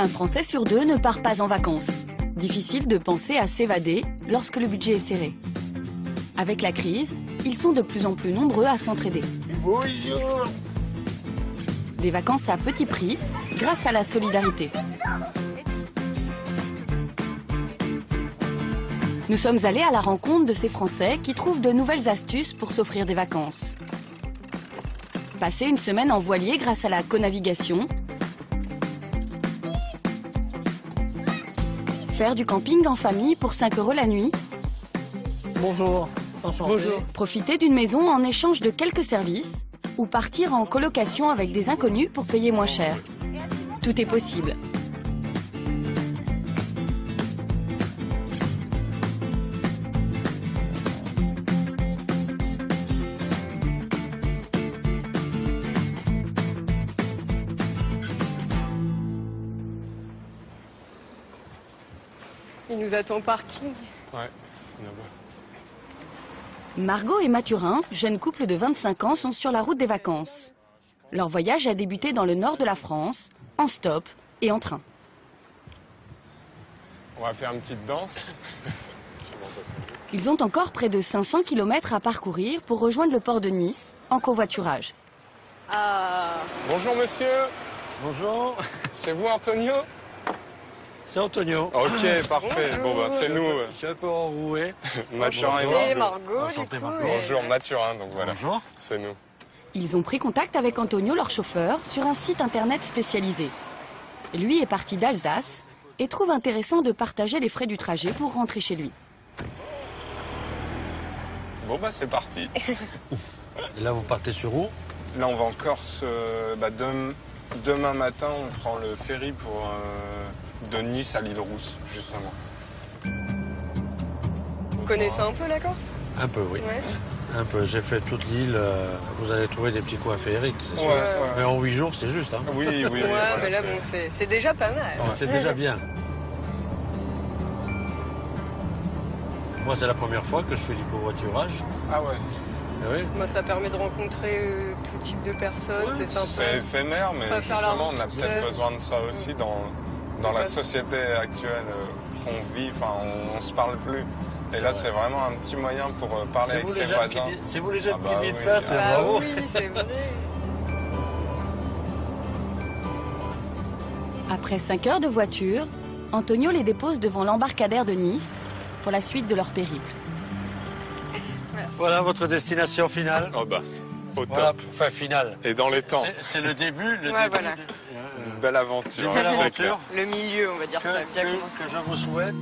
Un Français sur deux ne part pas en vacances. Difficile de penser à s'évader lorsque le budget est serré. Avec la crise, ils sont de plus en plus nombreux à s'entraider. Bonjour. Des vacances à petit prix grâce à la solidarité. Nous sommes allés à la rencontre de ces Français qui trouvent de nouvelles astuces pour s'offrir des vacances. Passer une semaine en voilier grâce à la conavigation. Faire du camping en famille pour 5 € la nuit. Bonjour. Bonjour. Profiter d'une maison en échange de quelques services. Ou partir en colocation avec des inconnus pour payer moins cher. Tout est possible. Il nous attend au parking. Ouais. Margot et Mathurin, jeunes couples de 25 ans, sont sur la route des vacances. Leur voyage a débuté dans le nord de la France, en stop et en train. On va faire une petite danse. Ils ont encore près de 500 km à parcourir pour rejoindre le port de Nice en covoiturage. Bonjour monsieur. Bonjour. C'est vous Antonio? C'est Antonio. Ok, parfait. Bonjour. Bon bah c'est nous. Je suis un peu enroué. Mathurin et C'est Margot. Margot. Enchanté, du coup, Margot. et- Bonjour Mathurin, donc voilà. Bonjour. C'est nous. Ils ont pris contact avec Antonio, leur chauffeur, sur un site internet spécialisé. Lui est parti d'Alsace et trouve intéressant de partager les frais du trajet pour rentrer chez lui. Bon bah c'est parti. Et là, vous partez sur où? Là on va en Corse. Demain matin on prend le ferry pour de Nice à l'île Rousse, justement. Vous connaissez un peu la Corse? Un peu, oui. Ouais. Un peu. J'ai fait toute l'île. Vous allez trouver des petits coins féeriques, c'est sûr. Ouais. Mais en 8 jours, c'est juste. Hein. Oui, oui. Ouais, voilà, mais là, c'est- bon, c'est déjà pas mal. C'est déjà bien. Moi, c'est la première fois que je fais du covoiturage. Ah ouais. Eh oui. Moi, ça permet de rencontrer tout type de personnes, c'est C'est sympa. éphémère, mais Pas faire la justement, route on a tout peut-être seul. besoin de ça aussi dans la société actuelle qu'on vit. Enfin, on se parle plus. Et là, c'est vraiment un petit moyen pour parler avec ses voisins. C'est vous les jeunes Ah bah qui dites oui. ça, c'est Bah bravo. oui, c'est vrai. Après 5 heures de voiture, Antonio les dépose devant l'embarcadère de Nice pour la suite de leur périple. Voilà votre destination finale. Oh bah, au Voilà, top. enfin finale. Et dans les temps. C'est le début, le Ouais, début voilà. Une belle aventure. Une belle c'est aventure clair. Le milieu, on va dire ça, bien commencé. que je vous souhaite.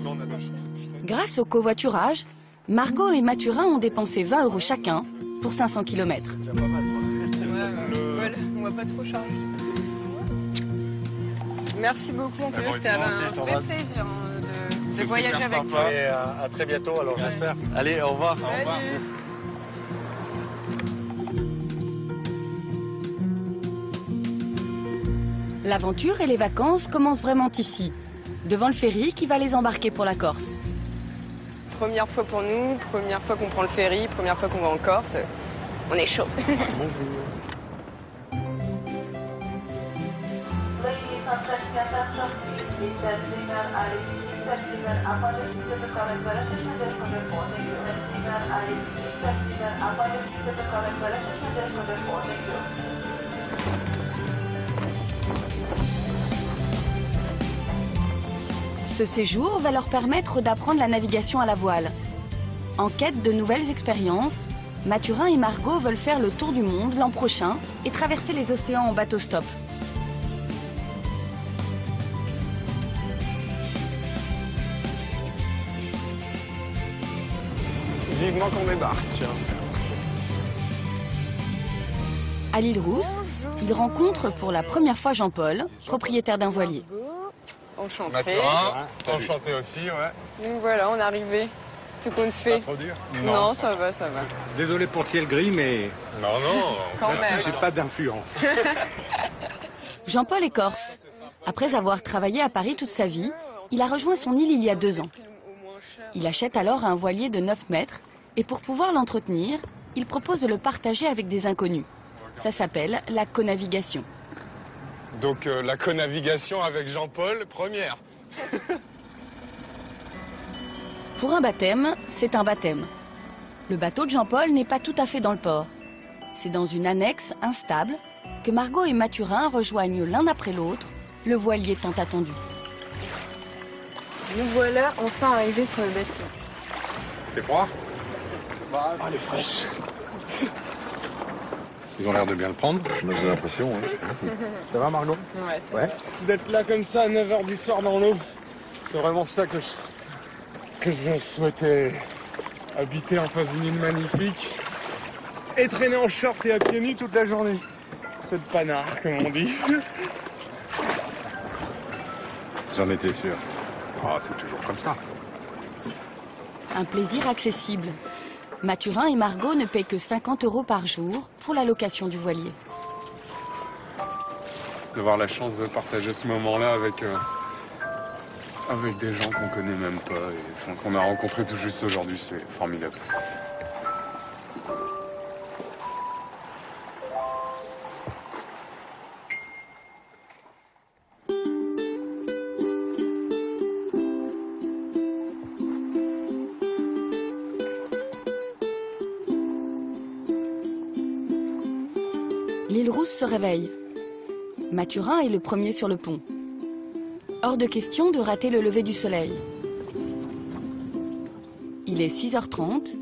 Grâce au covoiturage, Margot et Mathurin ont dépensé 20 € chacun pour 500 km. Voilà, on va pas trop charger. Merci beaucoup, Antonio, bon, c'était un moi aussi, je vrai t'embrasse. plaisir de C'est voyager super avec sympa. toi. Et à très bientôt, alors j'espère. Allez, au revoir. Salut. L'aventure et les vacances commencent vraiment ici, devant le ferry qui va les embarquer pour la Corse. Première fois pour nous, première fois qu'on prend le ferry, première fois qu'on va en Corse. On est chaud. Ladies and gentlemen, attention please. Mr. Signal Ali, Mr. Signal apologies to the correct verification desk on the phone. Thank you. Mr. Signal Ali, Mr. Signal apologies to the correct verification desk on the phone. Thank you. Ce séjour va leur permettre d'apprendre la navigation à la voile. En quête de nouvelles expériences, Mathurin et Margot veulent faire le tour du monde l'an prochain et traverser les océans en bateau-stop. Vivement qu'on débarque. À l'île Rousse, ils rencontrent pour la première fois Jean-Paul, propriétaire d'un voilier. Enchanté. Mathurin, enchanté aussi, ouais. Donc voilà, on est arrivé. Tout compte fait. Trop dur? Non, ça va, ça va. Désolé pour le ciel gris, mais Non, non. Quand même. j'ai pas d'influence. Jean-Paul est corse. Après avoir travaillé à Paris toute sa vie, il a rejoint son île il y a 2 ans. Il achète alors un voilier de 9 mètres et pour pouvoir l'entretenir, il propose de le partager avec des inconnus. Ça s'appelle la conavigation. Donc la conavigation avec Jean-Paul, première. Pour un baptême, c'est un baptême. Le bateau de Jean-Paul n'est pas tout à fait dans le port. C'est dans une annexe instable que Margot et Mathurin rejoignent l'un après l'autre le voilier tant attendu. Nous voilà enfin arrivés sur le bateau. C'est froid? Bah, elle est fraîche. Ils ont l'air de bien le prendre. Moi, j'ai l'impression. Hein. Ça va, Margot? Ouais, c'est Ouais. D'être là comme ça à 9h du soir dans l'eau, c'est vraiment ça que je souhaitais habiter en face d'une île magnifique et traîner en short et à pieds nus toute la journée. C'est le panard, comme on dit. J'en étais sûr. Ah, c'est toujours comme ça. Un plaisir accessible. Mathurin et Margot ne paient que 50 € par jour pour la location du voilier. D'avoir la chance de partager ce moment-là avec des gens qu'on connaît même pas et qu'on a rencontrés tout juste aujourd'hui, c'est formidable. L'île Rousse se réveille. Mathurin est le premier sur le pont. Hors de question de rater le lever du soleil. Il est 6h30.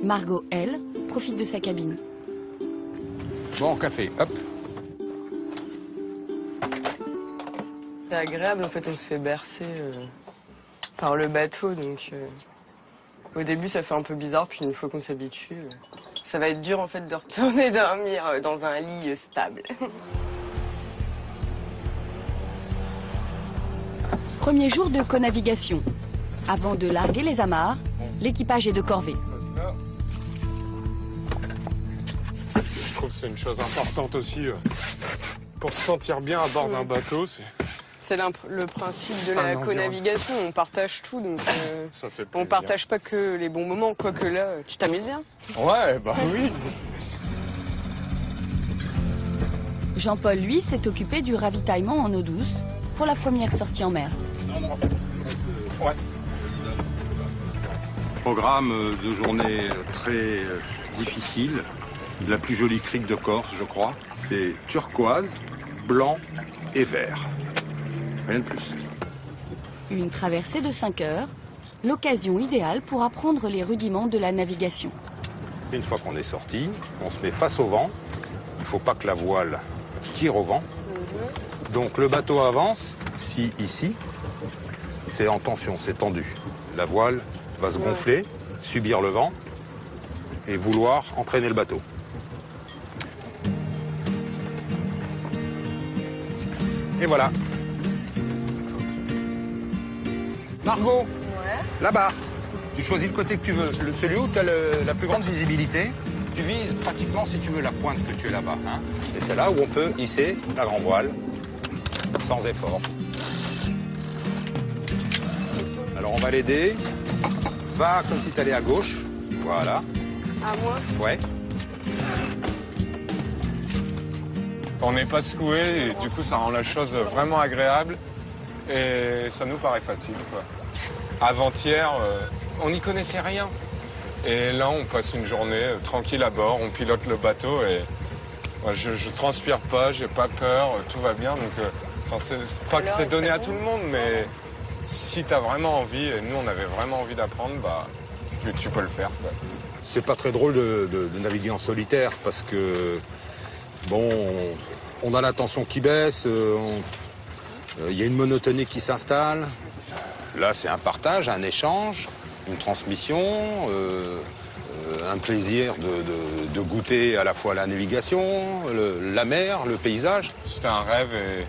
Margot, elle, profite de sa cabine. Bon, café, hop. C'est agréable, en fait, on se fait bercer par le bateau, donc au début ça fait un peu bizarre, puis une fois qu'on s'habitue, ça va être dur en fait de retourner dormir dans un lit stable. Premier jour de conavigation. Avant de larguer les amarres, l'équipage est de corvée. Je trouve que c'est une chose importante aussi pour se sentir bien à bord d'un bateau. C'est le principe de la conavigation, on partage tout, donc Ça fait plaisir. on partage pas que les bons moments, quoique là, tu t'amuses bien. Ouais, bah oui. Jean-Paul, lui, s'est occupé du ravitaillement en eau douce pour la première sortie en mer. Ouais. Programme de journée très difficile. La plus jolie crique de Corse, je crois. C'est turquoise, blanc et vert. Rien de plus. Une traversée de 5 heures, l'occasion idéale pour apprendre les rudiments de la navigation. Une fois qu'on est sorti, on se met face au vent. Il ne faut pas que la voile tire au vent. Donc le bateau avance, si ici, c'est en tension, c'est tendu. La voile va se gonfler, subir le vent et vouloir entraîner le bateau. Et voilà. Margot, là-bas, tu choisis le côté que tu veux. Celui où tu as la plus grande visibilité, tu vises pratiquement, si tu veux, la pointe que tu es là-bas. Hein. Et c'est là où on peut hisser la grand voile sans effort. Alors on va l'aider. Va comme si tu allais à gauche. Voilà. À moi? Ouais. On n'est pas secoué et du coup ça rend la chose vraiment agréable et ça nous paraît facile, quoi. Avant-hier, on n'y connaissait rien. Et là on passe une journée tranquille à bord, on pilote le bateau et je transpire pas, j'ai pas peur, tout va bien. Donc, c'est pas que c'est donné à tout le monde, mais si t'as vraiment envie, et nous on avait vraiment envie d'apprendre, bah tu peux le faire, quoi. C'est pas très drôle de naviguer en solitaire parce que, bon, on a la tension qui baisse, il y a une monotonie qui s'installe. Là, c'est un partage, un échange, une transmission, un plaisir de goûter à la fois la navigation, la mer, le paysage. C'était un rêve et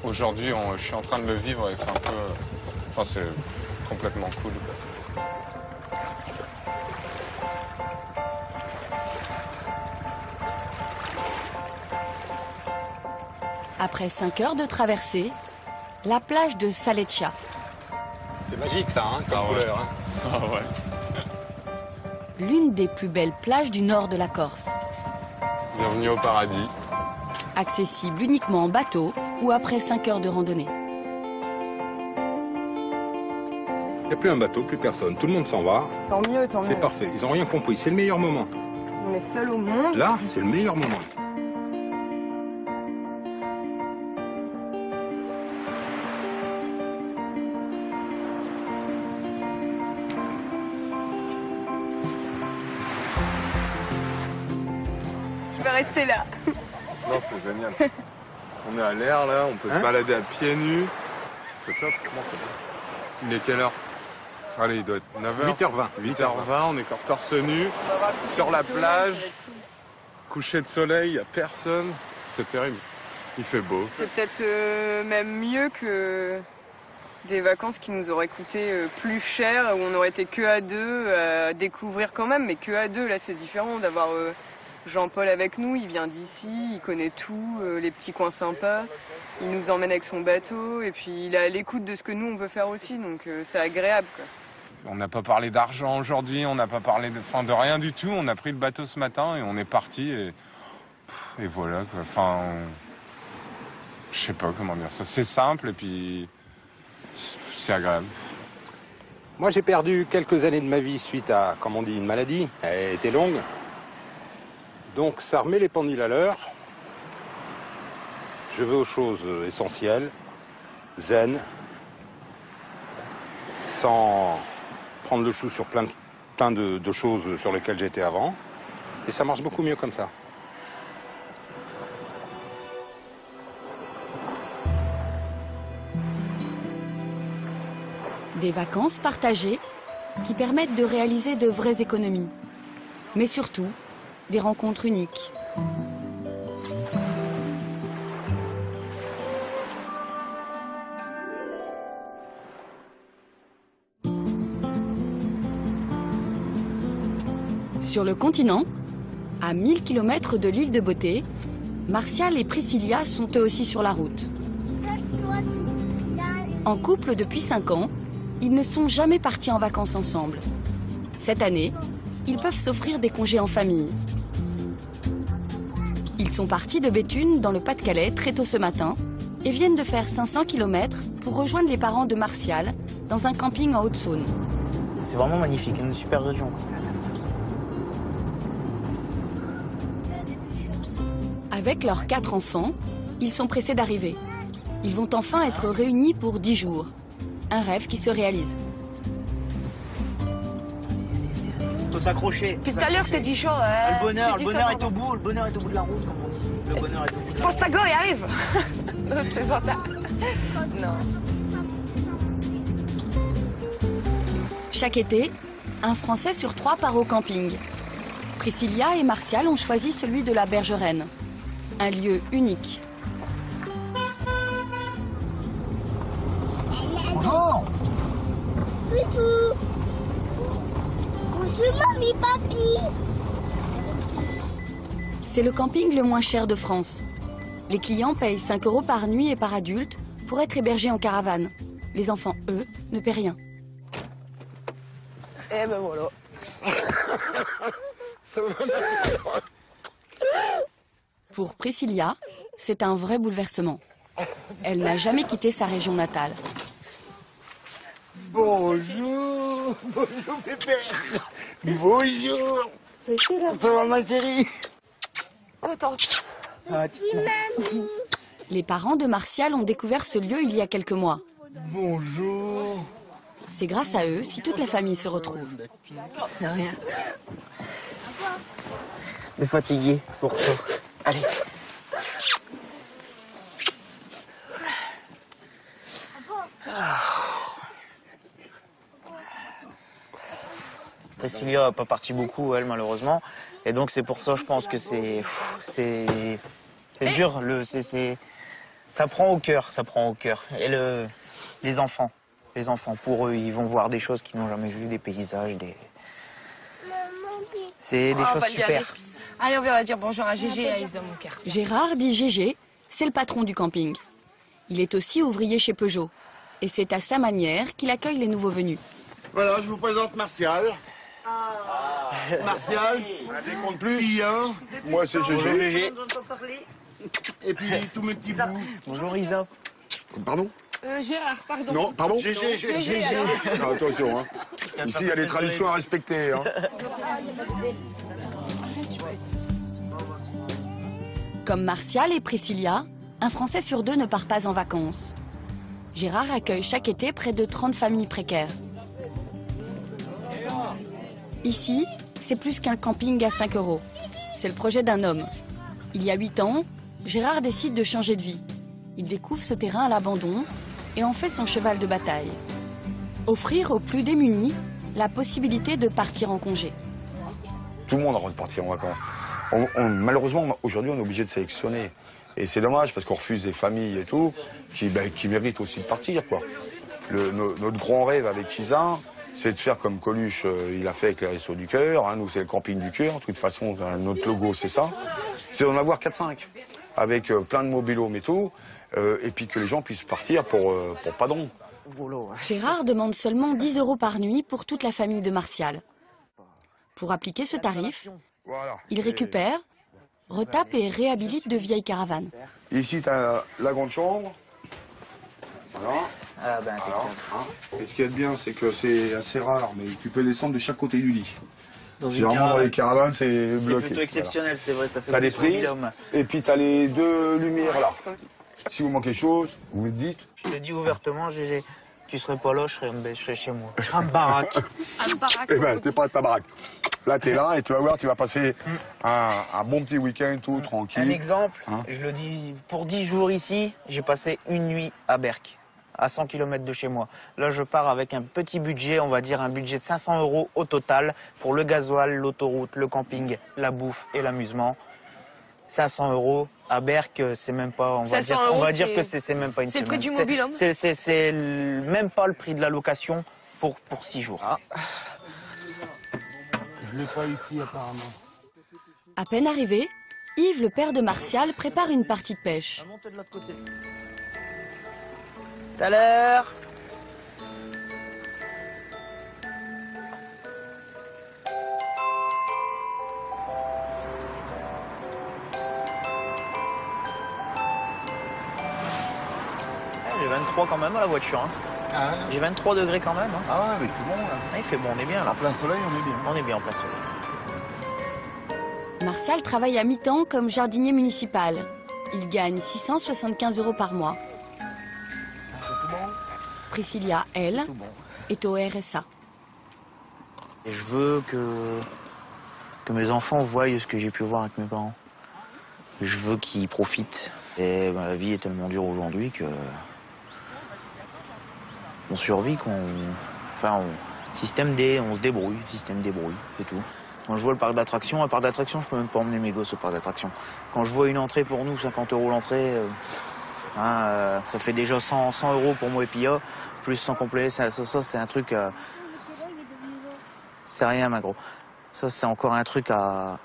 aujourd'hui, je suis en train de le vivre et c'est un peu... c'est complètement cool, quoi. Après 5 heures de traversée, la plage de Saleccia. C'est magique ça, hein, comme couleur. Hein. Ah ouais. L'une des plus belles plages du nord de la Corse. Bienvenue au paradis. Accessible uniquement en bateau ou après 5 heures de randonnée. Il n'y a plus un bateau, plus personne. Tout le monde s'en va. Tant mieux, tant mieux. C'est parfait. Ils n'ont rien compris. C'est le meilleur moment. On est seuls au monde. Là, c'est le meilleur moment. Je vais rester là. Non, c'est génial. On est à l'air là, on peut se balader à pieds nus. C'est top. Il est quelle heure? Allez, il doit être 9h. 8h20. 8h20, on est encore torse nu, sur la plage, coucher de soleil, il n'y a personne. C'est terrible. Il fait beau. C'est peut-être même mieux que des vacances qui nous auraient coûté plus cher, où on aurait été que à deux, à découvrir quand même, mais que à deux, là c'est différent d'avoir Jean-Paul avec nous, il vient d'ici, il connaît tout, les petits coins sympas, il nous emmène avec son bateau, et puis il est à l'écoute de ce que nous on veut faire aussi, donc c'est agréable, quoi. On n'a pas parlé d'argent aujourd'hui, on n'a pas parlé de rien du tout. On a pris le bateau ce matin et on est parti et voilà quoi. Enfin, je sais pas comment dire ça. C'est simple et puis c'est agréable. Moi, j'ai perdu quelques années de ma vie suite à, comme on dit, une maladie. Elle était longue. Donc, ça remet les pendules à l'heure. Je vais aux choses essentielles, zen, sans prendre le chou sur plein de choses sur lesquelles j'étais avant. Et ça marche beaucoup mieux comme ça. Des vacances partagées qui permettent de réaliser de vraies économies. Mais surtout, des rencontres uniques. Sur le continent, à 1000 km de l'île de Beauté, Martial et Priscilla sont eux aussi sur la route. En couple depuis 5 ans, ils ne sont jamais partis en vacances ensemble. Cette année, ils peuvent s'offrir des congés en famille. Ils sont partis de Béthune, dans le Pas-de-Calais, très tôt ce matin et viennent de faire 500 km pour rejoindre les parents de Martial dans un camping en Haute-Saône. C'est vraiment magnifique, une super région. Avec leurs 4 enfants, ils sont pressés d'arriver. Ils vont enfin être réunis pour 10 jours. Un rêve qui se réalise. Faut s'accrocher. Puis tout à l'heure, je t'ai dit chaud. Le bonheur est au bout, de la route, comme on dit. Le bonheur est au bout de la route. Postago, il arrive. Non, c'est pas ça. Non. Chaque été, un Français sur 3 part au camping. Priscilla et Martial ont choisi celui de la Bergeraine. Un lieu unique. Bonjour. Bonjour, mamie, papi. C'est le camping le moins cher de France. Les clients payent 5 € par nuit et par adulte pour être hébergés en caravane. Les enfants, eux, ne paient rien. Et ben voilà. Pour Priscilla, c'est un vrai bouleversement. Elle n'a jamais quitté sa région natale. Bonjour. Bonjour, pépère. Bonjour. Ça va, ma chérie? Contente. Les parents de Martial ont découvert ce lieu il y a quelques mois. Bonjour. C'est grâce à eux si toute la famille se retrouve. C'est rien. T'es fatigué, pour toi. Allez. Priscilla n'a pas parti beaucoup, elle, malheureusement. Et donc, c'est pour ça, je pense que c'est dur. Ça prend au cœur, ça prend au cœur. Et les enfants, pour eux, ils vont voir des choses qu'ils n'ont jamais vues, des paysages, c'est des choses super. Allez, on va dire bonjour à Gégé et à Isa, mon cœur. Gérard, dit Gégé, c'est le patron du camping. Il est aussi ouvrier chez Peugeot. Et c'est à sa manière qu'il accueille les nouveaux venus. Voilà, je vous présente Martial. Martial, On compte plus. Pia, moi c'est Gégé. Et puis tous mes petits bouts. Bonjour Isa. Pardon? Gérard, pardon. Non, pardon? GG, alors. Ah, attention, hein. Ici, il y a des traditions à respecter. Hein. Comme Martial et Priscilla, un Français sur 2 ne part pas en vacances. Gérard accueille chaque été près de 30 familles précaires. Ici, c'est plus qu'un camping à 5 €. C'est le projet d'un homme. Il y a 8 ans, Gérard décide de changer de vie. Il découvre ce terrain à l'abandon et en fait son cheval de bataille. Offrir aux plus démunis la possibilité de partir en congé. Tout le monde a envie de partir en vacances. Malheureusement, aujourd'hui, on est obligé de sélectionner. Et c'est dommage parce qu'on refuse des familles et tout qui méritent aussi de partir, quoi. Notre grand rêve avec Isa, c'est de faire comme Coluche, il a fait avec les Restos du Cœur. Hein, nous, c'est le camping du cœur. De toute façon, notre logo, c'est ça. C'est d'en avoir 4-5 avec plein de mobil-homes et tout. Et puis que les gens puissent partir pour pas de rond. Gérard demande seulement 10 € par nuit pour toute la famille de Martial. Pour appliquer ce tarif, Voilà. il récupère, retape et réhabilite de vieilles caravanes. Ici, tu as la grande chambre. Voilà. Ah ben, Alors, hein. Et ce qu'il y a de bien, c'est que c'est assez rare, mais tu peux descendre de chaque côté du lit. Généralement, dans les caravanes, c'est bloqué. C'est plutôt exceptionnel, c'est vrai, ça fait T'as les beaucoup de prises, mobil-homes. et puis tu as les 2 lumières là. Si vous manquez quelque chose, vous me dites. Je te dis ouvertement, GG, tu serais pas là, je serais chez moi. Je serais en baraque. Eh ben, t'es pas à ta baraque. Là, t'es là et tu vas voir, tu vas passer un bon petit week-end tout tranquille. Un exemple, Hein? je le dis, pour 10 jours ici, j'ai passé une nuit à Berck, à 100 km de chez moi. Là, je pars avec un petit budget, on va dire un budget de 500 € au total pour le gasoil, l'autoroute, le camping, la bouffe et l'amusement. 500 € à Berck, c'est même pas, on va dire que c'est même pas une C'est le semaine. prix du mobil-homme. C'est même pas le prix de la location pour 6 jours. Ah. Je l'ai pas ici, apparemment. À peine arrivé, Yves, le père de Martial, prépare une partie de pêche. Montez de l'autre côté. Tout à l'heure. J'ai 23 quand même à la voiture. Hein. Ah, ouais. J'ai 23 degrés quand même. Hein. Ah ouais, mais il fait bon là. Ah, il fait bon, on est bien là. En plein soleil, on est bien. On est bien en plein soleil. Martial travaille à mi-temps comme jardinier municipal. Il gagne 675 € par mois. C'est tout bon. Priscilla, elle, Tout bon. est au RSA. Et je veux que mes enfants voient ce que j'ai pu voir avec mes parents. Je veux qu'ils profitent. Et ben, la vie est tellement dure aujourd'hui que on survit système D, on se débrouille, système débrouille, c'est tout. Quand je vois le parc d'attractions, un parc d'attractions, je peux même pas emmener mes gosses au parc d'attractions. Quand je vois une entrée pour nous, 50 € l'entrée, ça fait déjà 100 € pour moi et Pia, plus 100 complet, ça c'est un truc... c'est rien, ma gros. Ça, c'est encore un truc à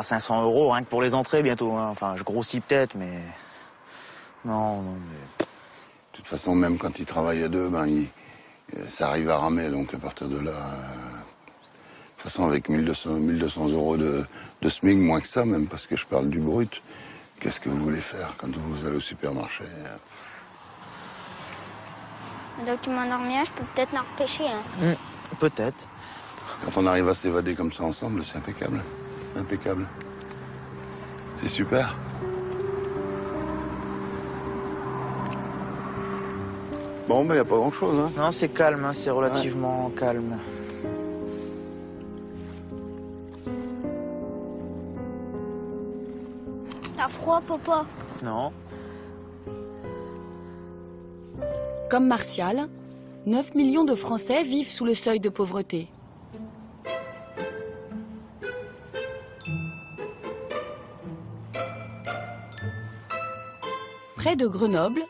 500 € rien que pour les entrées bientôt. Hein. Enfin, je grossis peut-être, mais... Non, mais... De toute façon, même quand ils travaillent à deux, ça arrive à ramer. Donc à partir de là, de toute façon, avec 1200 € de SMIC, moins que ça, même parce que je parle du brut, qu'est-ce que vous voulez faire quand vous allez au supermarché? Donc tu m'endormiras, je peux peut-être en repêcher. Hein. Peut-être. Quand on arrive à s'évader comme ça ensemble, c'est impeccable. Impeccable. C'est super. Bon, il n'y a pas grand-chose, hein. Non, c'est calme, hein, c'est relativement calme. T'as froid, papa? Non. Comme Martial, 9 millions de Français vivent sous le seuil de pauvreté. Près de Grenoble,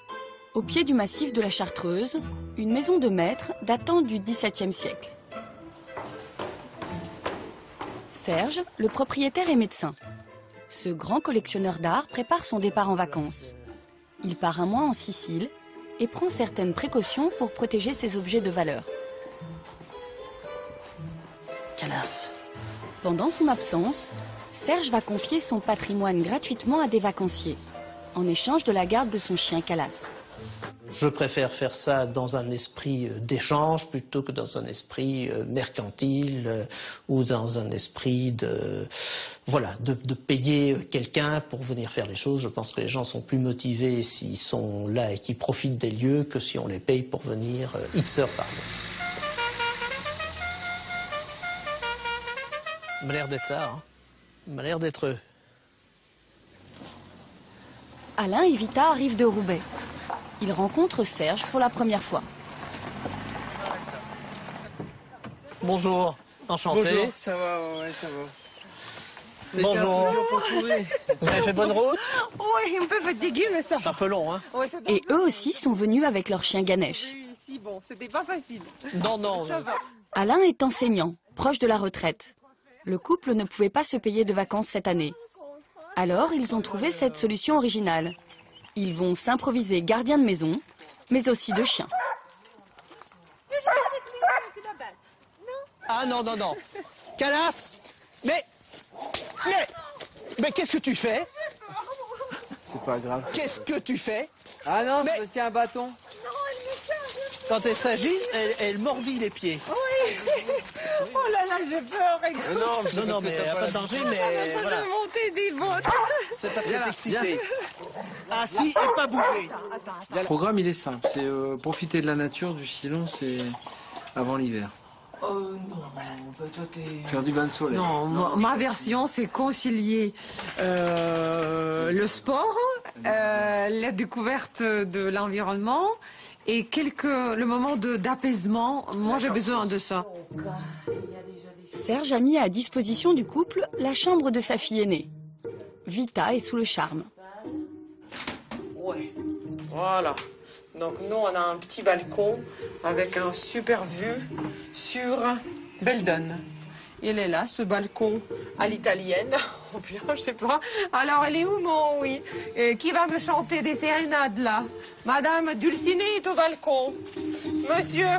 au pied du massif de la Chartreuse, une maison de maître datant du XVIIe siècle. Serge, le propriétaire, est médecin. Ce grand collectionneur d'art prépare son départ en vacances. Il part un mois en Sicile et prend certaines précautions pour protéger ses objets de valeur. Calasse. Pendant son absence, Serge va confier son patrimoine gratuitement à des vacanciers. en échange de la garde de son chien Calas. Je préfère faire ça dans un esprit d'échange plutôt que dans un esprit mercantile ou dans un esprit de payer quelqu'un pour venir faire les choses. Je pense que les gens sont plus motivés s'ils sont là et qu'ils profitent des lieux que si on les paye pour venir X heures par jour. Il m'a l'air d'être ça, hein. Il m'a l'air d'être eux. Alain et Vita arrivent de Roubaix. Ils rencontrent Serge pour la première fois. Bonjour, enchanté. Bonjour, ça va, ouais, ça va. Bonjour. Vous avez fait bonne route? Oui, un peu fatigué, mais ça. C'est un peu long, hein? Ouais, Et eux aussi sont venus avec leur chien Ganesh. si, bon, c'était pas facile. Non. Ça va. Alain est enseignant, proche de la retraite. Le couple ne pouvait pas se payer de vacances cette année. Alors, ils ont trouvé cette solution originale. Ils vont s'improviser gardiens de maison, mais aussi de chiens. Ah non. Calas, mais qu'est-ce que tu fais? C'est pas grave. Qu'est-ce que tu fais? Ah non, c'est parce qu'il y a un bâton. Quand il s'agit, elle mordit les pieds. Oui. Oh là là, j'ai peur. Non, mais il n'y a pas de danger, mais voilà. Monter des bottes. C'est parce qu'elle est excitée. Assis et pas bouger. Le programme, il est simple. C'est profiter de la nature, du silence et avant l'hiver. Non, toi t'es... Faire du bain de soleil. Non, ma version, c'est concilier le sport, la découverte de l'environnement et le moment d'apaisement. Moi, j'ai besoin de ça. Serge a mis à disposition du couple la chambre de sa fille aînée. Vita est sous le charme. Ouais, voilà. Donc nous, on a un petit balcon avec un super vue sur Beldon. Il est là, ce balcon à l'italienne, ou bien, je sais pas. Alors, elle est où, mon oui? Qui va me chanter des sérénades, là? Madame Dulcinée est au balcon. Monsieur.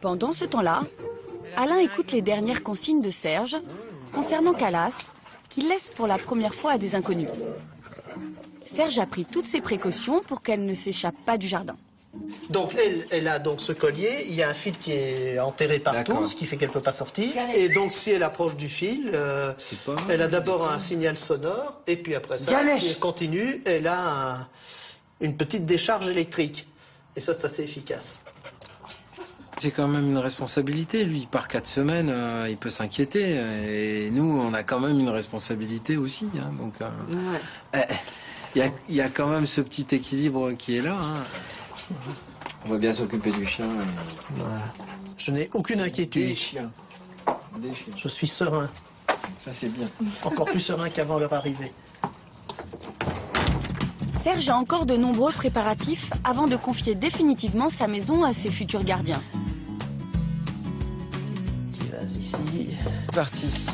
Pendant ce temps-là, Alain écoute les dernières consignes de Serge concernant Calas, qu'il laisse pour la première fois à des inconnus. Serge a pris toutes ses précautions pour qu'elle ne s'échappe pas du jardin. Donc elle a donc ce collier, il y a un fil qui est enterré partout, ce qui fait qu'elle ne peut pas sortir. Et donc si elle approche du fil, elle a d'abord un signal sonore, et puis après ça, si elle continue, elle a une petite décharge électrique. Et ça, c'est assez efficace. C'est quand même une responsabilité, lui. Il part 4 semaines, il peut s'inquiéter. Et nous, on a quand même une responsabilité aussi. Hein, donc, il y a quand même ce petit équilibre qui est là. Hein. On va bien s'occuper du chien. Voilà. Je n'ai aucune inquiétude. Des chiens. Je suis serein. Ça, c'est bien. Encore plus serein qu'avant leur arrivée. Serge a encore de nombreux préparatifs avant de confier définitivement sa maison à ses futurs gardiens. Tu vas ici. Parti.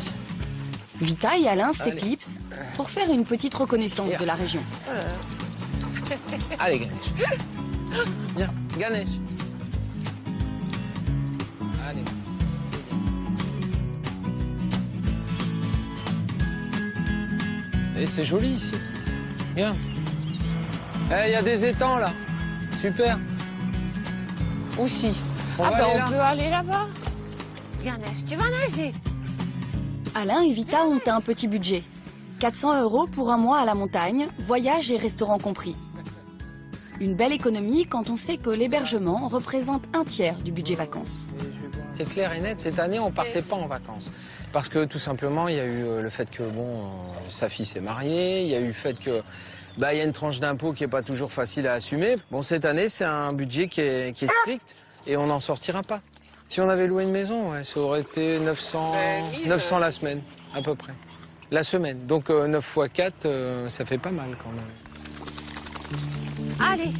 Vita et Alain s'éclipsent pour faire une petite reconnaissance de la région. Allez, Ganesh. Viens, Ganesh. Allez. Et c'est joli ici. Regarde. Il y a des étangs là. Super. Aussi. On peut aller là-bas. Ganesh, tu vas nager. Alain et Vita ont un petit budget. 400 € pour un mois à la montagne, voyage et restaurant compris. Une belle économie quand on sait que l'hébergement représente un tiers du budget vacances. C'est clair et net, cette année on partait pas en vacances. Parce que tout simplement il y a eu le fait que sa fille s'est mariée, il y a eu le fait que il y a une tranche d'impôt qui est pas toujours facile à assumer. Bon, cette année c'est un budget qui est strict et on n'en sortira pas. Si on avait loué une maison, ça aurait été 900 la semaine, à peu près. La semaine. Donc 9 x 4, ça fait pas mal quand même. Allez.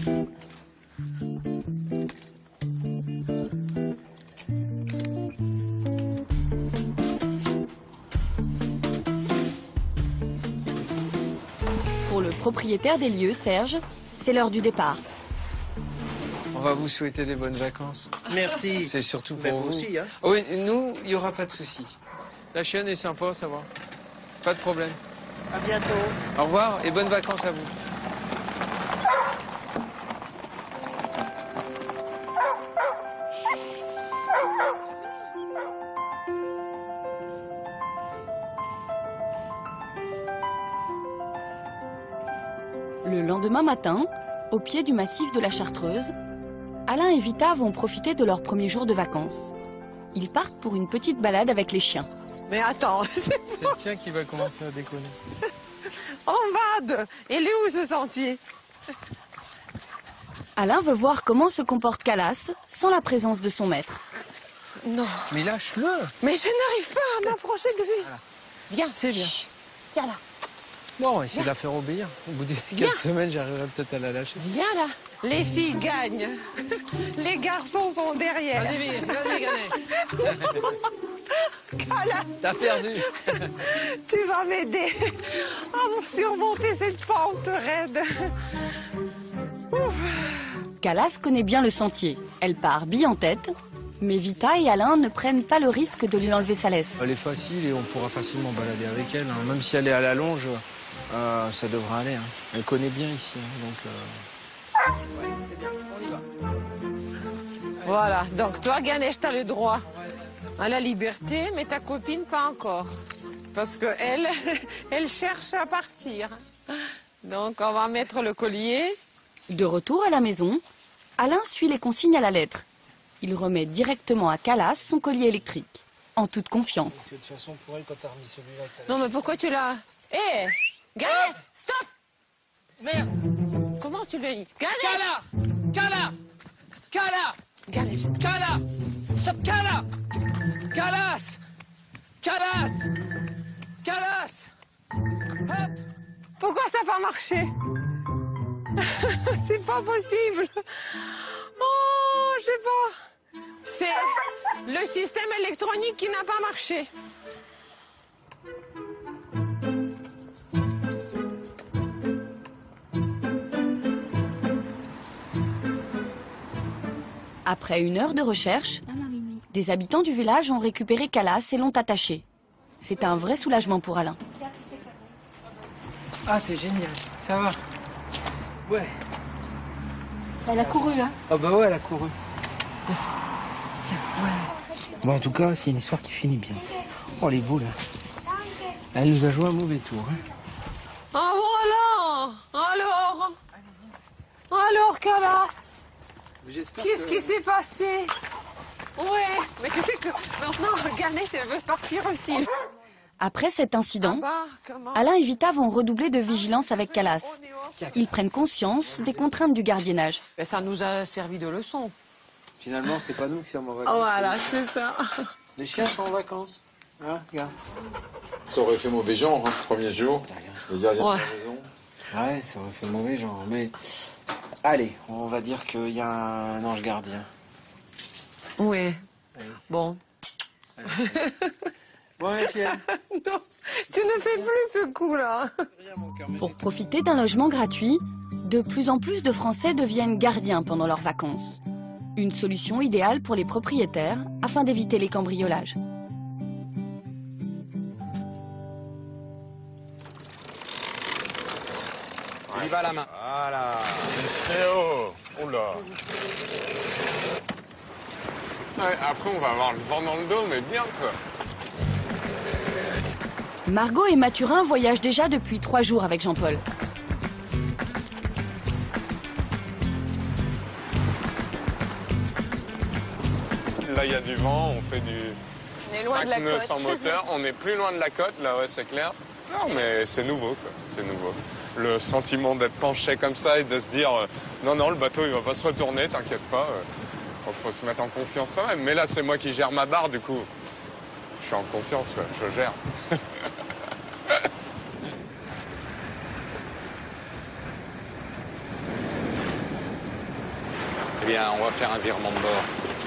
Pour le propriétaire des lieux, Serge, c'est l'heure du départ. On va vous souhaiter des bonnes vacances. Merci. C'est surtout pour Mais vous vous. aussi, hein. Oui, nous, il n'y aura pas de souci. La chienne est sympa, ça va. Pas de problème. À bientôt. Au revoir et bonnes vacances à vous. Le lendemain matin, au pied du massif de la Chartreuse, Alain et Vita vont profiter de leur premier jour de vacances. Ils partent pour une petite balade avec les chiens. Mais attends, C'est le tien qui va commencer à déconner. en bas il est où ce sentier? Alain veut voir comment se comporte Calas sans la présence de son maître. Non. Mais lâche-le. Mais je n'arrive pas à m'approcher de lui. Voilà. Viens. C'est bien. Viens là. Bon, on va essayer de la faire obéir. Au bout de 4 semaines, j'arriverai peut-être à la lâcher. Viens là. Les filles gagnent. Les garçons sont derrière. Vas-y, Ganet. Cala, T'as perdu. tu vas m'aider à surmonter cette pente raide. Ouf. Calas connaît bien le sentier. Elle part bille en tête, mais Vita et Alain ne prennent pas le risque de lui enlever sa laisse. Elle est facile et on pourra facilement balader avec elle. Hein. Même si elle est à la longe, ça devrait aller. Hein. Elle connaît bien ici. Hein. Donc, ouais, c'est bien, on y va. Voilà, donc toi, Ganesh, tu as le droit à la liberté, mais ta copine, pas encore. Parce qu'elle, elle cherche à partir. Donc, on va mettre le collier. De retour à la maison, Alain suit les consignes à la lettre. Il remet directement à Calas son collier électrique, en toute confiance. De toute façon, pour elle, quand t'as remis celui-là... Non, mais pourquoi tu l'as... Hé Ganesh, stop. Merde. Comment tu l'as dit? Ganesh. Cala. Ganesh. Cala. Stop, Cala. Calas. Hop. Pourquoi ça n'a pas marché? C'est pas possible. Oh, je sais pas. C'est le système électronique qui n'a pas marché. Après 1 heure de recherche, des habitants du village ont récupéré Calas et l'ont attaché. C'est un vrai soulagement pour Alain. Ah, c'est génial. Ça va. Ouais. Elle a couru, hein? Ah bah ouais, elle a couru. Ouais. Bon, en tout cas, c'est une histoire qui finit bien. Oh, les boules. Elle nous a joué un mauvais tour. Hein. Ah voilà. Alors, Calas, qu'est-ce qui s'est passé? Ouais, mais tu sais que maintenant, Ganesh, elle veut partir aussi. Après cet incident, Ah bah, comment? Alain et Vita vont redoubler de vigilance avec Calas. Ils prennent conscience des contraintes du gardiennage. Ben, ça nous a servi de leçon. Finalement, c'est pas nous qui sommes en vacances. Voilà, c'est ça. Les chiens sont en vacances. Hein, regarde. Ça aurait fait mauvais genre, hein, premier jour. Les gardiens Ouais. de la maison. Ouais, ça aurait fait mauvais genre, mais... Allez, on va dire qu'il y a un ange gardien. Ouais. Bon. Bon, Étienne. Non, tu ne fais plus ce coup-là. Pour profiter d'un logement gratuit, de plus en plus de Français deviennent gardiens pendant leurs vacances. Une solution idéale pour les propriétaires afin d'éviter les cambriolages. On y va à la main. Voilà. C'est haut. Oula. Ouais, après, on va avoir le vent dans le dos, mais bien, quoi. Margot et Mathurin voyagent déjà depuis 3 jours avec Jean-Paul. Là, il y a du vent, on fait du On est loin de la 5 nœuds côte. sans moteur. On est plus loin de la côte, là, ouais, c'est clair. Non, mais c'est nouveau, quoi. C'est nouveau. Le sentiment d'être penché comme ça et de se dire non, non, le bateau, il va pas se retourner, t'inquiète pas. Faut se mettre en confiance soi-même. Mais là, c'est moi qui gère ma barre, du coup. Je suis en confiance, quoi. Je gère. Eh bien, on va faire un virement de bord.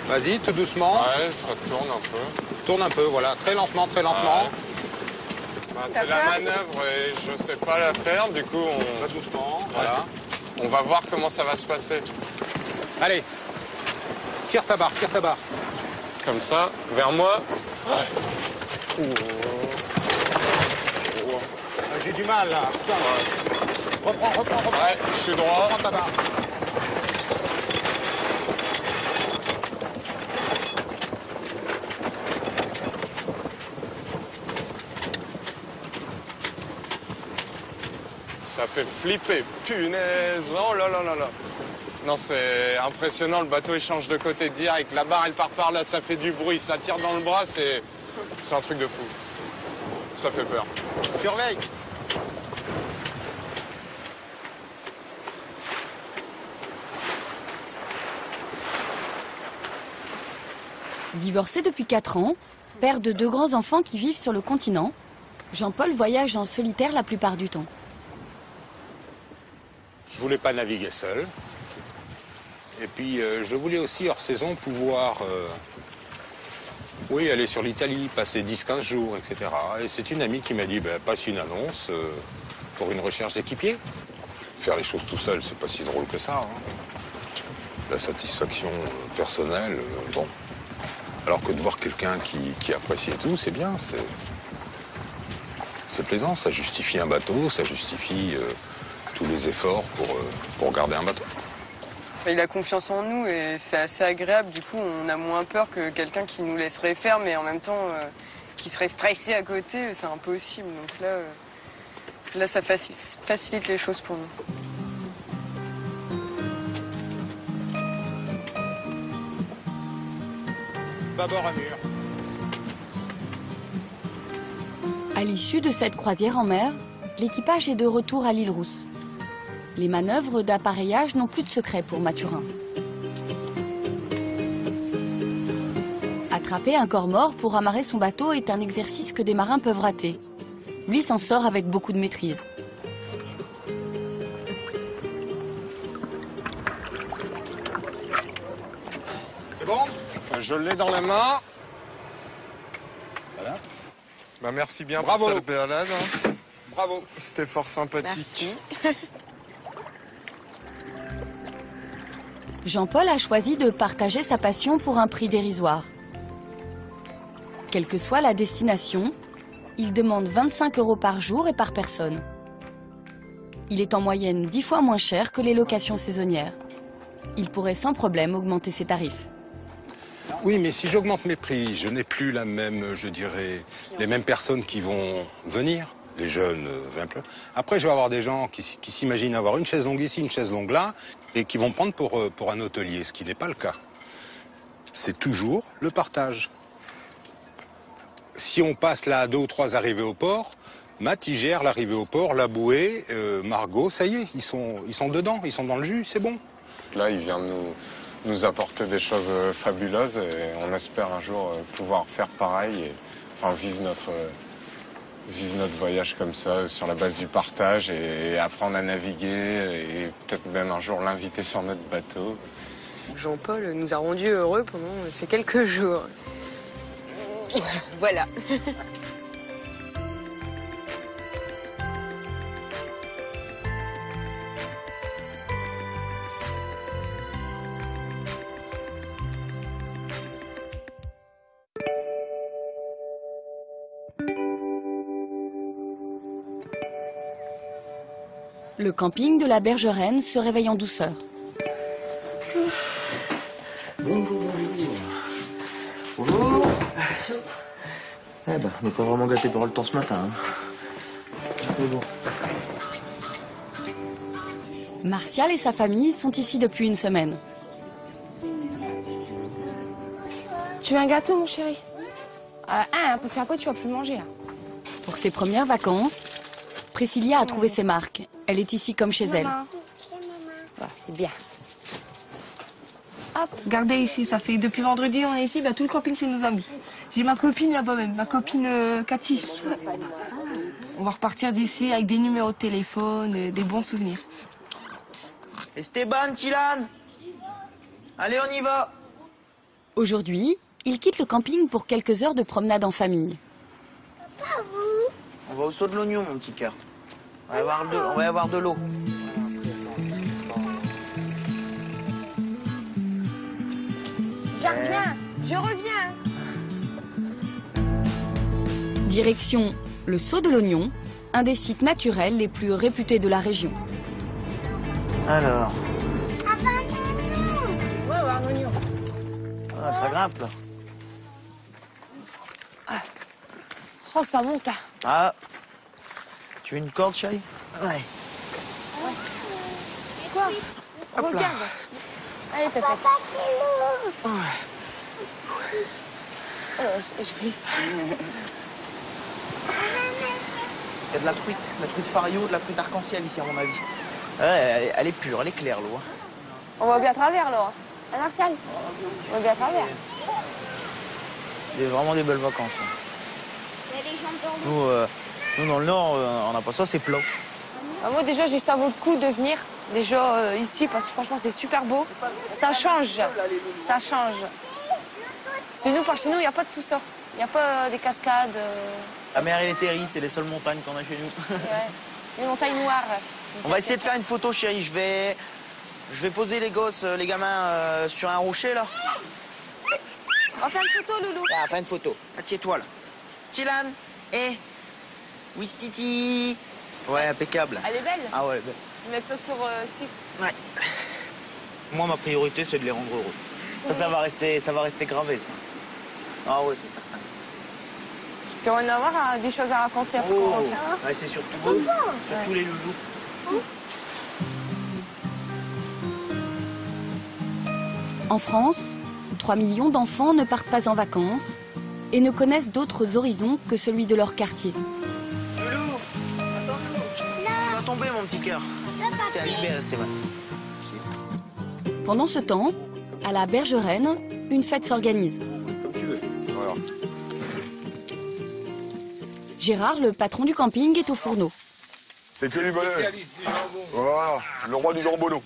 Vas-y, tout doucement. Ouais, ça tourne un peu. Tourne un peu, voilà. Très lentement, très lentement. Ouais. Bah, c'est la manœuvre et je sais pas la faire, du coup, on... Très doucement, voilà. On va voir comment ça va se passer. Allez. Tire ta barre, tire ta barre. Comme ça, vers moi. J'ai du mal, là. Putain, reprends. Ouais, je suis droit. Reprends ta barre. Ça fait flipper, punaise. Oh là là là là. Non, c'est impressionnant, le bateau il change de côté direct. La barre elle part par là, ça fait du bruit, ça tire dans le bras, c'est un truc de fou. Ça fait peur. Surveille. Divorcé depuis 4 ans, père de 2 grands enfants qui vivent sur le continent, Jean-Paul voyage en solitaire la plupart du temps. Je voulais pas naviguer seul. Et puis, je voulais aussi, hors saison, pouvoir aller sur l'Italie, passer 10-15 jours, etc. Et c'est une amie qui m'a dit, passe une annonce pour une recherche d'équipier. Faire les choses tout seul, c'est pas si drôle que ça. Hein. La satisfaction personnelle, bon. Alors que de voir quelqu'un qui apprécie tout, c'est bien. C'est plaisant, ça justifie un bateau, ça justifie tous les efforts pour garder un bateau. Il a confiance en nous et c'est assez agréable. Du coup, on a moins peur que quelqu'un qui nous laisserait faire, mais en même temps, qui serait stressé à côté, c'est impossible. Donc là, ça facilite les choses pour nous. Bâbord à mur. À l'issue de cette croisière en mer, l'équipage est de retour à l'île Rousse. Les manœuvres d'appareillage n'ont plus de secret pour Mathurin. Attraper un corps mort pour amarrer son bateau est un exercice que des marins peuvent rater. Lui s'en sort avec beaucoup de maîtrise. C'est bon? Je l'ai dans la main. Voilà. Merci bien Bravo. pour cette balade. Bravo. C'était fort sympathique. Merci. Jean-Paul a choisi de partager sa passion pour un prix dérisoire. Quelle que soit la destination, il demande 25 € par jour et par personne. Il est en moyenne 10 fois moins cher que les locations saisonnières. Il pourrait sans problème augmenter ses tarifs. Oui, mais si j'augmente mes prix, je n'ai plus la même, je dirais, les mêmes personnes qui vont venir. Les jeunes, un peu. Après, je vais avoir des gens qui s'imaginent avoir une chaise longue ici, une chaise longue là, et qui vont prendre pour un hôtelier, ce qui n'est pas le cas. C'est toujours le partage. Si on passe là à 2 ou 3 arrivées au port, Matt, il gère l'arrivée au port, la bouée, Margot, ça y est, ils sont dedans, ils sont dans le jus, c'est bon. Là, il vient nous apporter des choses fabuleuses et on espère un jour pouvoir faire pareil et enfin vivre notre voyage comme ça, sur la base du partage et apprendre à naviguer et peut-être même un jour l'inviter sur notre bateau. Jean-Paul nous a rendus heureux pendant ces quelques jours. Voilà. Le camping de la Bergeraine se réveille en douceur. Bonjour. Bonjour. Eh ben, on n'est pas vraiment gâtés par le temps ce matin. Mais bon. Martial et sa famille sont ici depuis une semaine. Tu veux un gâteau, mon chéri? Parce qu'après, tu vas plus manger. Pour ses premières vacances, Priscilla a trouvé ses marques. Elle est ici comme chez elle. C'est bien. Hop, regardez ici, ça fait depuis vendredi, on est ici, tout le camping, c'est nos amis. J'ai ma copine là-bas même, ma copine Cathy. On va repartir d'ici avec des numéros de téléphone, des bons souvenirs. Esteban, Tilan, allez, on y va. Aujourd'hui, il quitte le camping pour quelques heures de promenade en famille. On va au saut de l'oignon, mon petit cœur. On va y avoir de l'eau. Je reviens. Direction le Saut de l'Oignon, un des sites naturels les plus réputés de la région. Alors. Ouais, un oignon. Ah, ça grimpe là. Ah. Oh, ça monte là. Ah. Tu veux une corde, chérie? Ouais. Quoi? Hop là. Regarde. Allez, pépette. Ouais. Oh, je glisse. Il y a de la truite fario, de la truite arc-en-ciel ici à mon avis. Ouais, elle est pure, elle est claire l'eau. On voit bien à travers, Laura. Ah, Martial. On voit bien à travers. C'est vraiment des belles vacances. Il y a les gens dans Nous, nous dans le Nord, on n'a pas ça, c'est plat. Ah, moi, déjà, ça vaut le coup de venir déjà ici parce que franchement, c'est super beau. Ça change. Ça change. C'est nous, par chez nous, il n'y a pas de tout ça. Il n'y a pas des cascades. La mer et les terris, c'est les seules montagnes qu'on a chez nous. Ouais. Les montagnes noires. On va essayer de faire une photo, chérie. Je vais poser les gosses, les gamins, sur un rocher, là. On va faire une photo, Loulou. Ah, faire une photo. Assieds-toi, là. Tilan, Wistiti. Ouais, impeccable. Elle est belle. Ah ouais, elle est belle. Mettre ça sur le site. Ouais. Moi, ma priorité, c'est de les rendre heureux. Ça va rester gravé, ça. Ah ouais, c'est certain. Puis on va en avoir des choses à raconter après qu'on rentre. Ouais, c'est surtout eux, surtout les loulous. En France, 3 millions d'enfants ne partent pas en vacances et ne connaissent d'autres horizons que celui de leur quartier. Loulou, tu vas tomber, mon petit cœur. Tiens, libère, Stéphane. Pendant ce temps, à la Bergeraine, une fête s'organise. Comme tu veux. Voilà. Gérard, le patron du camping, est au fourneau. C'est que du bonheur. Voilà, le roi du jambonneau.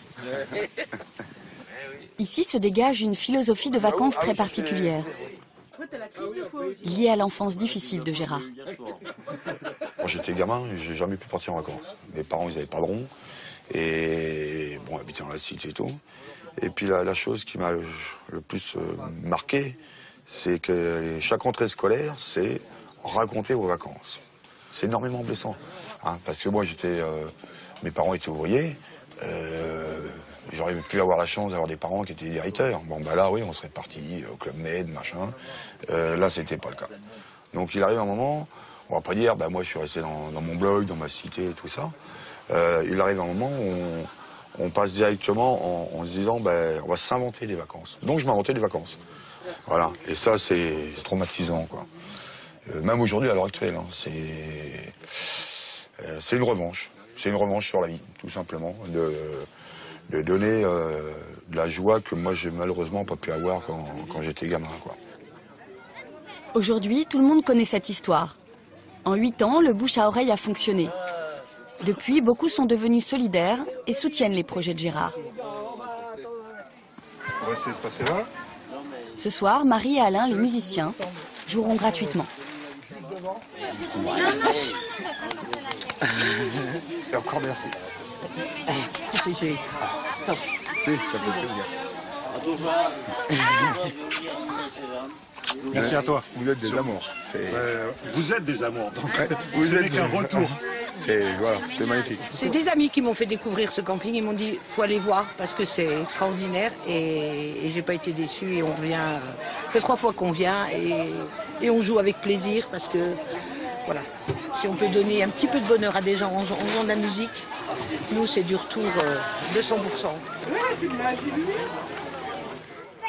Ici se dégage une philosophie de vacances très particulière, liée à l'enfance difficile de Gérard. Quand j'étais gamin, j'ai jamais pu partir en vacances. Mes parents, ils n'avaient pas de rond. Et bon, habitaient dans la cité et tout. Et puis la chose qui m'a le plus marqué, c'est que chaque rentrée scolaire, c'est raconter vos vacances. C'est énormément blessant. Hein, parce que moi, mes parents étaient ouvriers. J'aurais pu avoir la chance d'avoir des parents qui étaient directeurs. Bon, bah là, oui, on serait parti au Club Med, machin. Là, c'était pas le cas. Donc, il arrive un moment, on va pas dire, bah moi, je suis resté dans mon blog, dans ma cité et tout ça. Il arrive un moment où on passe directement en se disant, on va s'inventer des vacances. Donc, je m'inventais des vacances. Voilà. Et ça, c'est traumatisant, quoi. Même aujourd'hui, à l'heure actuelle, hein, c'est une revanche. C'est une revanche sur la vie, tout simplement. De donner de la joie que moi, j'ai malheureusement pas pu avoir quand j'étais gamin, quoi. Aujourd'hui, tout le monde connaît cette histoire. En 8 ans, le bouche à oreille a fonctionné. Depuis, beaucoup sont devenus solidaires et soutiennent les projets de Gérard. On va essayer de passer là. Ce soir, Marie et Alain, les musiciens, joueront gratuitement. Et encore merci. Stop. Si, ça fait plaisir. Merci à toi. Vous êtes des amours. Vous êtes des amours. Donc Vous êtes qu'un retour. C'est magnifique. C'est des amis qui m'ont fait découvrir ce camping. Ils m'ont dit faut aller voir parce que c'est extraordinaire et j'ai pas été déçue et on revient. Ça fait 3 fois qu'on vient et on joue avec plaisir parce que voilà. Si on peut donner un petit peu de bonheur à des gens en jouant de la musique, nous c'est du retour de 100%.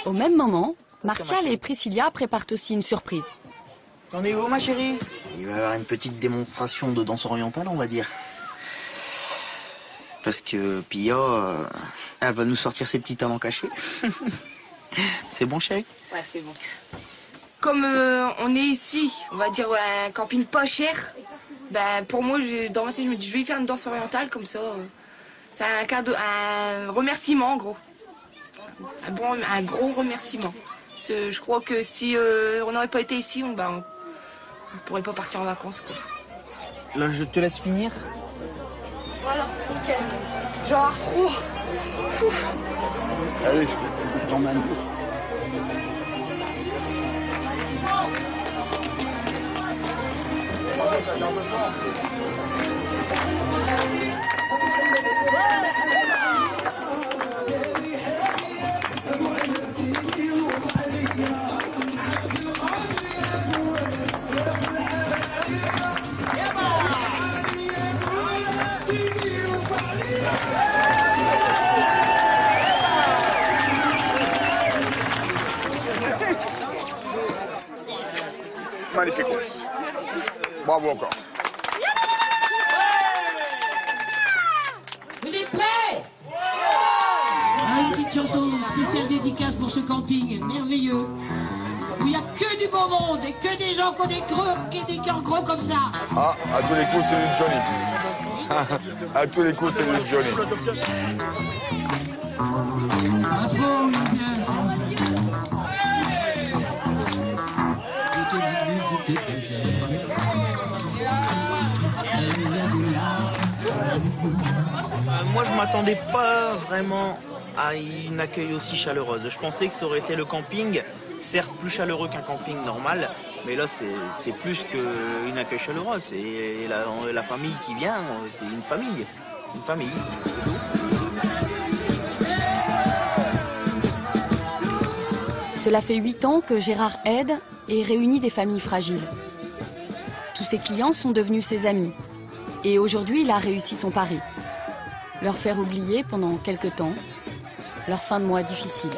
Au même moment, Martial et Priscilla préparent aussi une surprise. T'en es où, ma chérie? Il va y avoir une petite démonstration de danse orientale, on va dire. Parce que Pia, elle va nous sortir ses petits talents cachés. C'est bon, chérie? Ouais, c'est bon. Comme on est ici, on va dire un camping pas cher, pour moi, dans ma tête, je me dis, je vais y faire une danse orientale, comme ça. C'est un cadeau, un remerciement, en gros. Un gros remerciement. Je crois que si on n'aurait pas été ici, on pourrait pas partir en vacances, quoi. Là, je te laisse finir. Voilà, nickel. Genre froid. Allez, je t'emmène. Magnifique. Bravo encore. Vous êtes prêts? Une petite chanson spéciale dédicace pour ce camping merveilleux. Où il n'y a que du beau monde et que des gens qui ont des cœurs gros comme ça. Ah, à tous les coups, c'est une Johnny. À tous les coups, c'est une Johnny. Moi, je m'attendais pas vraiment à un accueil aussi chaleureux. Je pensais que ça aurait été le camping, certes plus chaleureux qu'un camping normal, mais là, c'est plus qu'un accueil chaleureux. C'est la famille qui vient, c'est une famille. Une famille, c'est tout. Cela fait 8 ans que Gérard aide et réunit des familles fragiles. Tous ses clients sont devenus ses amis. Et aujourd'hui, il a réussi son pari. Leur faire oublier pendant quelques temps leur fin de mois difficile.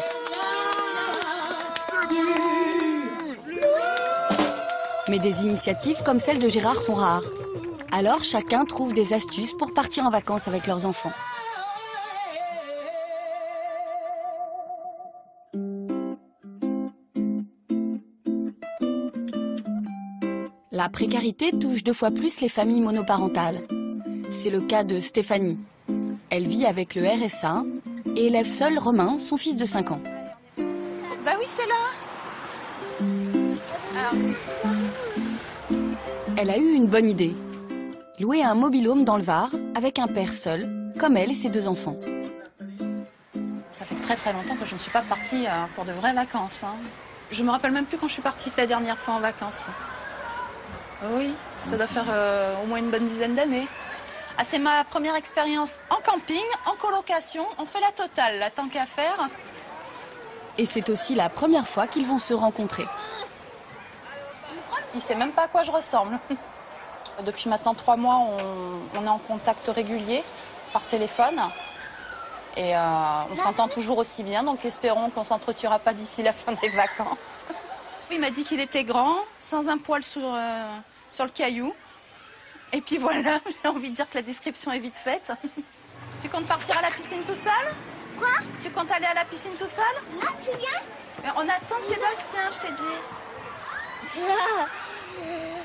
Mais des initiatives comme celle de Gérard sont rares. Alors chacun trouve des astuces pour partir en vacances avec leurs enfants. La précarité touche 2 fois plus les familles monoparentales. C'est le cas de Stéphanie. Elle vit avec le RSA et élève seul Romain, son fils de 5 ans. Bah oui, c'est là. Alors. Elle a eu une bonne idée. Louer un mobil-home dans le Var avec un père seul, comme elle et ses 2 enfants. Ça fait très longtemps que je ne suis pas partie pour de vraies vacances. Je me rappelle même plus quand je suis partie la dernière fois en vacances. Oui, ça doit faire au moins une bonne dizaine d'années. Ah, c'est ma première expérience en camping, en colocation. On fait la totale, là, tant qu'à faire. Et c'est aussi la première fois qu'ils vont se rencontrer. Il sait même pas à quoi je ressemble. Depuis maintenant 3 mois, on est en contact régulier par téléphone. Et on s'entend toujours aussi bien, donc espérons qu'on s'entretuera pas d'ici la fin des vacances. Il m'a dit qu'il était grand, sans un poil sur le caillou. Et puis voilà, j'ai envie de dire que la description est vite faite. Tu comptes partir à la piscine tout seul? Quoi? Tu comptes aller à la piscine tout seul? Non, tu viens? Mais on attend Sébastien, je t'ai dit.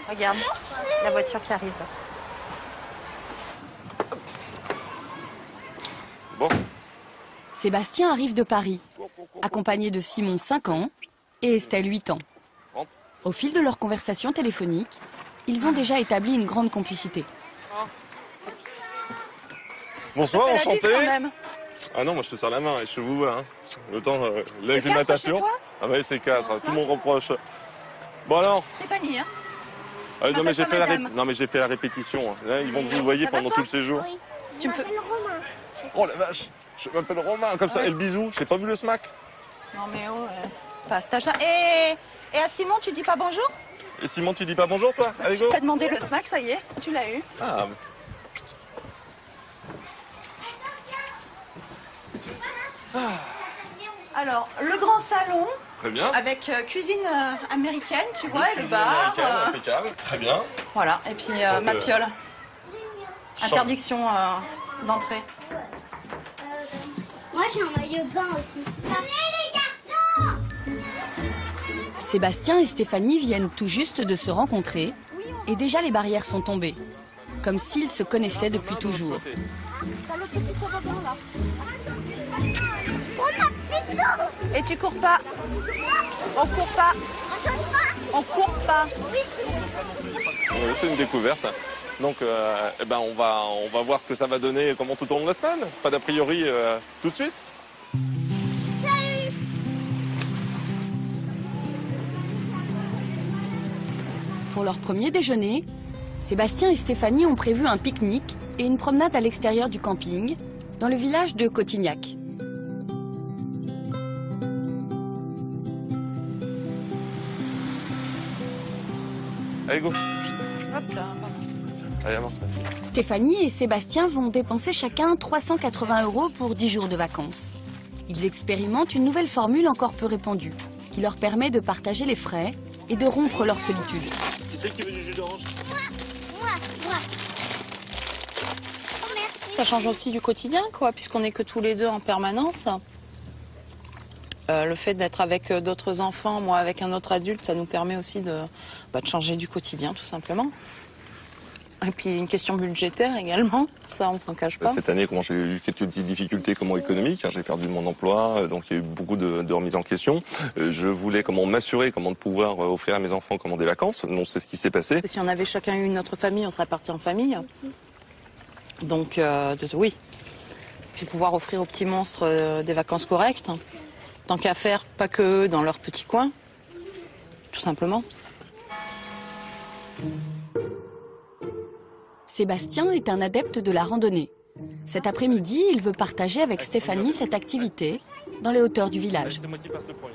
Regarde, la voiture qui arrive. Bon. Sébastien arrive de Paris, accompagné de Simon, 5 ans, et Estelle, 8 ans. Au fil de leur conversation téléphonique, ils ont déjà établi une grande complicité. Bonsoir, enchanté. Quand même. Ah non, moi je te sers la main et je vous vois. Hein. Le temps, l'acclimatation. Ah ouais, c'est 4. Tout le monde reproche. Bon alors. Stéphanie, hein. Non mais j'ai fait la répétition. Là, ils vont vous voyez pendant tout le séjour. Oui. Tu me fais Romain. Oh la vache. Je m'appelle Romain, comme ça, et le bisou. J'ai pas vu le smack. Non mais oh, pas à cet âge-là. Et à Simon, tu dis pas bonjour? Et Simon, tu dis pas bonjour, toi? Allez, go. Tu t'as demandé le smack, ça y est, tu l'as eu. Ah. Alors, le grand salon. Très bien. Avec cuisine américaine, tu vois, et le bar. Impeccable. Très bien. Voilà, et puis ma piole. Interdiction d'entrée. Moi, j'ai un maillot de bain aussi. Venez, les garçons! Sébastien et Stéphanie viennent tout juste de se rencontrer et déjà les barrières sont tombées, comme s'ils se connaissaient depuis toujours. T'as le petit toboggan là. Et tu cours pas. On court pas. On court pas. C'est une découverte. Donc, eh ben, on va voir ce que ça va donner, comment tout tourne la semaine. Pas d'a priori tout de suite. Pour leur premier déjeuner, Sébastien et Stéphanie ont prévu un pique-nique et une promenade à l'extérieur du camping, dans le village de Cotignac. Allez, go. Hop là. Allez, avance, ma fille. Stéphanie et Sébastien vont dépenser chacun 380 € pour 10 jours de vacances. Ils expérimentent une nouvelle formule encore peu répandue, qui leur permet de partager les frais et de rompre leur solitude. Qui c'est qui veut du jus d'orange? Moi. Ça change aussi du quotidien, quoi, puisqu'on n'est que tous les deux en permanence. Le fait d'être avec d'autres enfants, moi avec un autre adulte, ça nous permet aussi de changer du quotidien, tout simplement. Et puis une question budgétaire également, ça on s'en cache pas. Cette année, j'ai eu quelques petites difficultés économiques, j'ai perdu mon emploi, donc il y a eu beaucoup de remises en question. Je voulais m'assurer de pouvoir offrir à mes enfants des vacances, donc c'est ce qui s'est passé. Si on avait chacun eu notre famille, on serait parti en famille. Donc oui, puis pouvoir offrir aux petits monstres des vacances correctes, tant qu'à faire, pas que dans leur petit coin, tout simplement. Sébastien est un adepte de la randonnée. Cet après-midi, il veut partager avec Stéphanie cette activité dans les hauteurs du village. C'est moi qui passe le premier.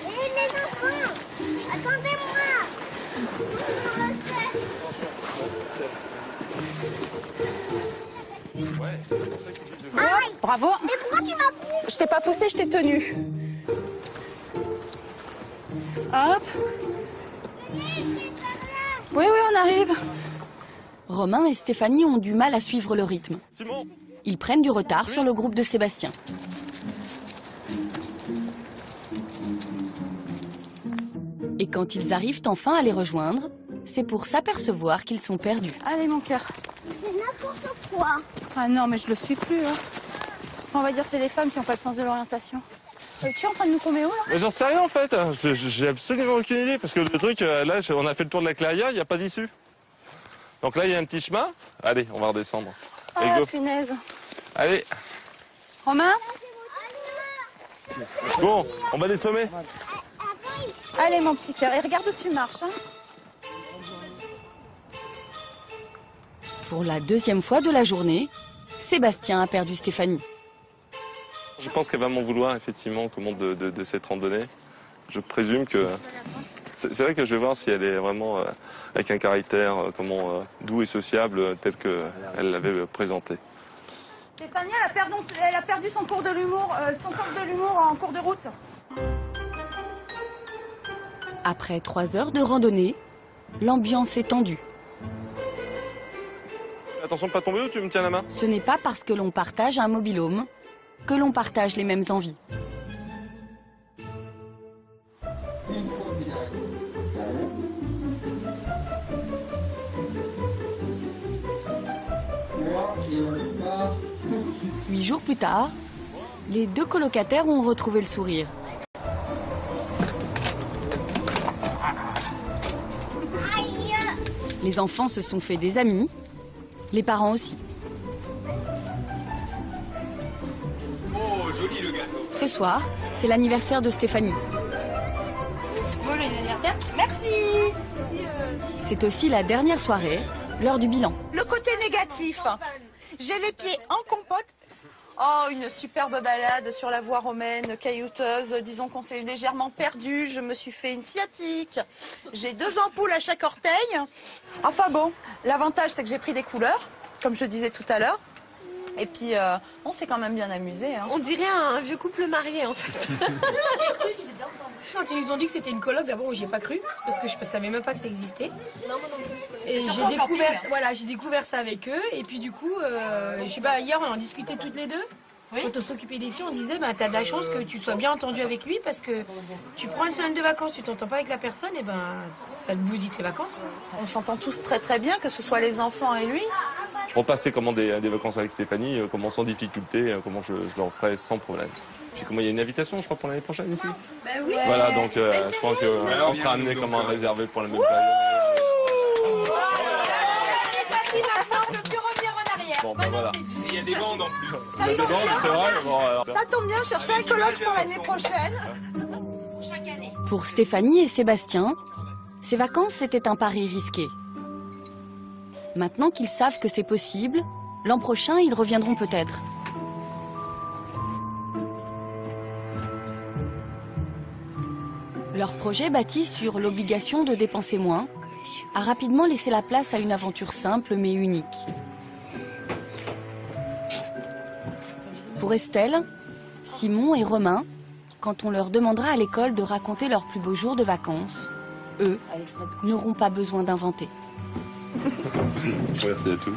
Les enfants, attendez-moi. Bravo. Mais pourquoi tu m'as poussé? Je t'ai pas poussé, je t'ai tenu. Hop. Oui, on arrive. Romain et Stéphanie ont du mal à suivre le rythme. Simon. Ils prennent du retard sur le groupe de Sébastien. Et quand ils arrivent enfin à les rejoindre, c'est pour s'apercevoir qu'ils sont perdus. Allez, mon cœur. C'est n'importe quoi. Ah non, mais je le suis plus. On va dire c'est les femmes qui n'ont pas le sens de l'orientation. Tu es en train de nous tomber où, là? Mais j'en sais rien en fait, j'ai absolument aucune idée, parce que le truc, là, on a fait le tour de la clairière, il n'y a pas d'issue. Donc là, il y a un petit chemin. Allez, on va redescendre. Allez, Ah, go. punaise. Allez. Romain? Bon, on va les sommer. Allez, mon petit cœur. Et regarde où tu marches, hein. Pour la deuxième fois de la journée, Sébastien a perdu Stéphanie. Je pense qu'elle va m'en vouloir, effectivement, de cette randonnée. Je présume que... C'est vrai que je vais voir si elle est vraiment avec un caractère doux et sociable tel qu'elle l'avait présenté. Stéphanie, elle a perdu son cours de l'humour, son sens de l'humour en cours de route. Après 3 heures de randonnée, l'ambiance est tendue. Attention de pas tomber ou tu me tiens la main? Ce n'est pas parce que l'on partage un mobil-home que l'on partage les mêmes envies. Huit jours plus tard, les deux colocataires ont retrouvé le sourire. Les enfants se sont fait des amis, les parents aussi. Oh, joli le gâteau. Ce soir, c'est l'anniversaire de Stéphanie. Bon anniversaire. Merci. C'est aussi la dernière soirée, l'heure du bilan. Le côté négatif, j'ai les pieds en compote. Oh, une superbe balade sur la voie romaine, caillouteuse. Disons qu'on s'est légèrement perdu. Je me suis fait une sciatique. J'ai 2 ampoules à chaque orteil. Enfin bon, l'avantage c'est que j'ai pris des couleurs, comme je disais tout à l'heure. Et puis, on s'est quand même bien amusé. Hein. On dirait un vieux couple marié en fait. J'ai cru qu'ils étaient ensemble. Quand ils nous ont dit que c'était une coloc, d'abord j'y ai pas cru parce que je savais même pas que ça existait. Non, moi non plus. Et j'ai découvert ça avec eux. Et puis du coup, je sais pas, hier on en discutait toutes les deux. Oui. Quand on s'occupait des filles, on disait t'as de la chance que tu sois bien entendu avec lui parce que tu prends une semaine de vacances, tu t'entends pas avec la personne, et ça te bousille tes vacances. On s'entend tous très très bien, que ce soit les enfants et lui. On passait des vacances avec Stéphanie, sans difficulté, je leur ferai sans problème. Puis il y a une invitation, je crois, pour l'année prochaine ici. Bah oui. Voilà, donc je crois qu'on sera amené réservé pour la même période. Bon, voilà. Il y a des bandes en plus. Il y a des bandes, c'est vrai. Ça tombe bien, chercher un coloc pour l'année prochaine. Pour Stéphanie et Sébastien, Ces vacances, c'était un pari risqué. Maintenant qu'ils savent que c'est possible, l'an prochain, ils reviendront peut-être. Leur projet, bâti sur l'obligation de dépenser moins, a rapidement laissé la place à une aventure simple mais unique. Pour Estelle, Simon et Romain, quand on leur demandera à l'école de raconter leurs plus beaux jours de vacances, eux n'auront pas besoin d'inventer. Merci à tous.